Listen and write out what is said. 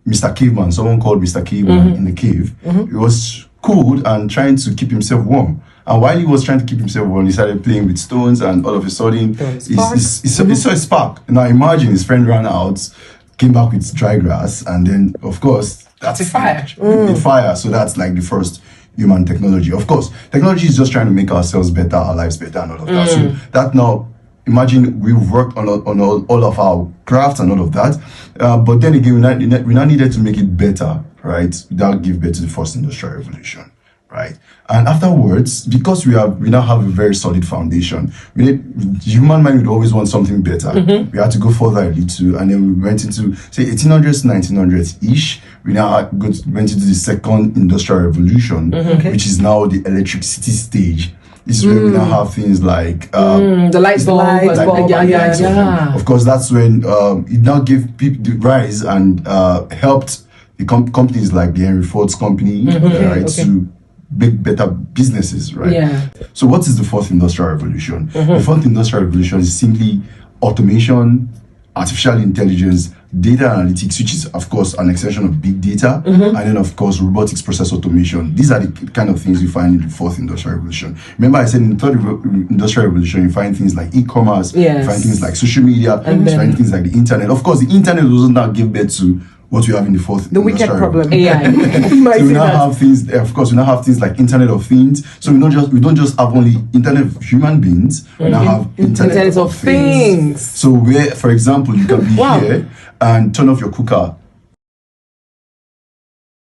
Mr. Caveman, someone called Mr. Caveman in the cave. He was cold and trying to keep himself warm. And while he was trying to keep himself warm, he started playing with stones, and all of a sudden, he saw a spark. Now imagine his friend ran out, came back with dry grass, and then, of course, that's a fire. With fire. So that's like the first human technology. Of course, technology is just trying to make ourselves better, our lives better, and all of that. So that now, imagine we've worked on all of our crafts and all of that, but then again, we now needed to make it better, right? That give birth to the first industrial revolution, right? And afterwards, because we now have a very solid foundation, the human mind would always want something better. We had to go further a little, and then we went into, say, 1800s, 1900s-ish. We now went into the second industrial revolution, which is now the electricity stage. This is where we now have things like the light bulb. Yeah. Of course, that's when it now gave people the rise and helped the companies like the Henry Ford's company, to make better businesses, right? Yeah. So what is the fourth industrial revolution? The fourth industrial revolution is simply automation, artificial intelligence, data analytics, which is, of course, an extension of big data, and then, of course, robotics, process automation. These are the kind of things you find in the fourth industrial revolution. Remember, I said in the third industrial revolution, you find things like e-commerce, you find things like social media, you find things like the internet. Of course, the internet doesn't now give birth to what we have in the fourth. The wicked problem. AI. So we now have things. Of course, we now have things like Internet of Things. So we don't just have only Internet of human beings. We now have Internet of things. So where, for example, you can be here and turn off your cooker